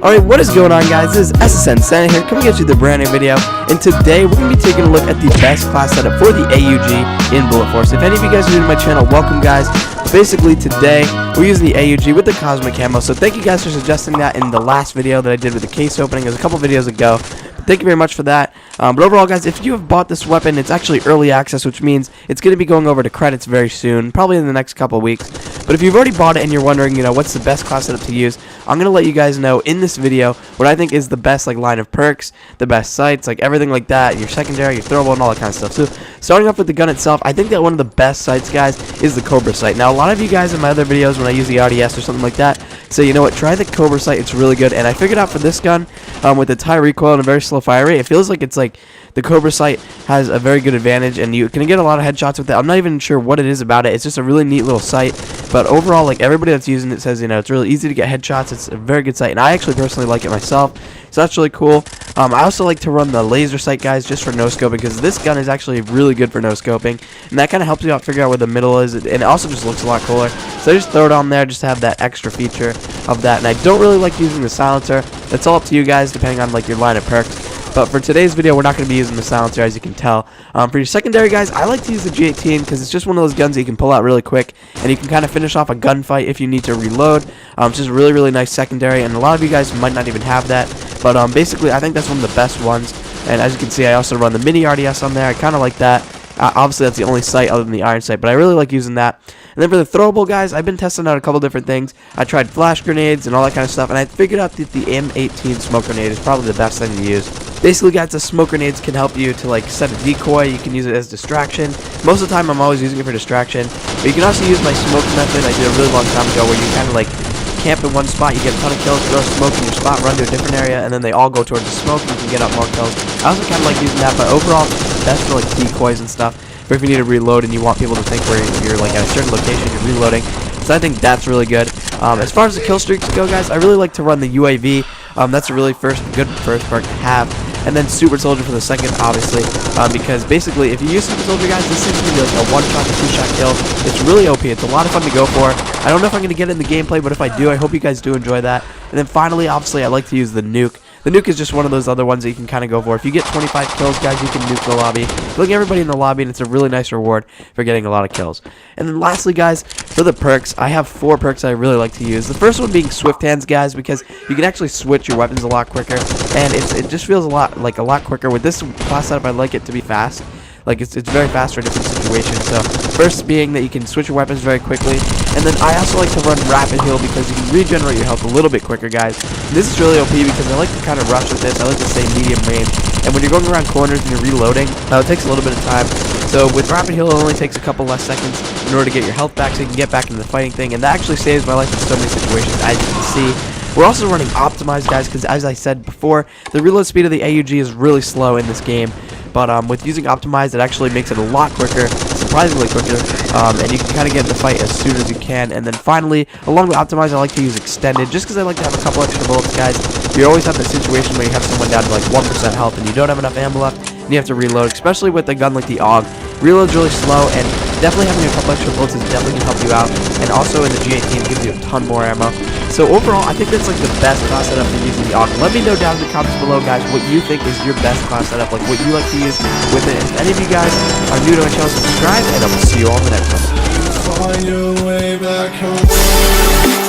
Alright, what is going on, guys? This is SSN Santa here, coming at you with a brand new video, and today we're going to be taking a look at the best class setup for the AUG in Bullet Force. If any of you guys are new to my channel, welcome, guys. Basically, today we're using the AUG with the Cosmic Camo, so thank you guys for suggesting that in the last video that I did with the case opening. It was a couple videos ago. Thank you very much for that. But overall, guys, if you have bought this weapon, it's actually early access, which means it's going to be going over to credits very soon, probably in the next couple of weeks. But if you've already bought it and you're wondering, what's the best class setup to use, I'm going to let you guys know in this video what I think is the best line of perks, the best sights, everything like that, your secondary, your throwable, and all that kind of stuff. So starting off with the gun itself, I think that one of the best sights, guys, is the Kobra Sight. Now, a lot of you guys in my other videos when I use the RDS or something like that say, you know what, try the Kobra Sight, it's really good. And I figured out for this gun, with its high recoil and a very slow fire rate, it feels like it's the Kobra Sight has a very good advantage, and you can get a lot of headshots with it. I'm not even sure what it is about it. It's just a really neat little sight. But overall, everybody that's using it says, it's really easy to get headshots. It's a very good sight, and I actually personally like it myself. So that's really cool. I also like to run the laser sight, guys, just for no scoping, because this gun is actually really good for no scoping, and that kind of helps you out figure out where the middle is, and it also just looks a lot cooler. So I just throw it on there just to have that extra feature of that. And I don't really like using the silencer. That's all up to you guys, depending on your line of perks. But for today's video, we're not going to be using the silencer, as you can tell. For your secondary, guys, I like to use the G18 because it's just one of those guns that you can pull out really quick, and you can kind of finish off a gunfight if you need to reload. It's just a really, really nice secondary, and a lot of you guys might not even have that. But basically, I think that's one of the best ones. And as you can see, I also run the mini RDS on there. I kind of like that. Obviously, that's the only sight other than the iron sight, but I really like using that. And then for the throwable, guys, I've been testing out a couple different things. I tried flash grenades and all that kind of stuff, and I figured out that the M18 smoke grenade is probably the best thing to use. Basically, guys, the smoke grenades can help you to set a decoy. You can use it as distraction. Most of the time, I'm always using it for distraction. But you can also use my smoke method I did a really long time ago, where you kind of camp in one spot, you get a ton of kills, throw smoke in your spot, run to a different area, and then they all go towards the smoke, and you can get up more kills. I also kind of like using that, but overall, that's for decoys and stuff. Or if you need to reload and you want people to think where you're at a certain location, you're reloading. So I think that's really good. As far as the Killstreaks go, guys, I really like to run the UAV. That's a really good first perk to have. And then Super Soldier for the second, obviously, because basically, if you use Super Soldier, guys, this seems to be a one-shot to two-shot kill. It's really OP. It's a lot of fun to go for. I don't know if I'm going to get it in the gameplay, but if I do, I hope you guys do enjoy that. And then finally, obviously, I like to use the Nuke. The Nuke is just one of those other ones that you can kind of go for. If you get 25 kills, guys, you can nuke the lobby. Look at everybody in the lobby, and it's a really nice reward for getting a lot of kills. And then lastly, guys, for the perks, I have 4 perks I really like to use. The first one being Swift Hands, guys, because you can actually switch your weapons a lot quicker, and it just feels a lot quicker. With this class setup, I like it to be fast. It's very fast for different situations. So first being that you can switch your weapons very quickly, and then I also like to run Rapid Heal because you can regenerate your health a little bit quicker, guys. And this is really OP because I like to kind of rush with this. I like to stay medium range, and when you're going around corners and you're reloading, it takes a little bit of time. So with Rapid Heal, it only takes a couple less seconds in order to get your health back, so you can get back into the fighting thing, and that actually saves my life in so many situations, as you can see. We're also running Optimized, guys, because as I said before, the reload speed of the AUG is really slow in this game. But with using Optimized, it actually makes it a lot quicker, surprisingly quicker, and you can kind of get in the fight as soon as you can. And then finally, along with Optimized, I like to use Extended, just because I like to have a couple extra bullets, guys. You always have the situation where you have someone down to 1% health, and you don't have enough ammo left, and you have to reload, especially with a gun like the AUG. Reload's really slow, and definitely having a couple extra bullets is definitely going to help you out. And also in the G18, it gives you a ton more ammo. So overall, I think that's the best class setup for using the AUG. Let me know down in the comments below, guys, what you think is your best class setup, what you like to use with it. And if any of you guys are new to my channel, subscribe, and I will see you all in the next one.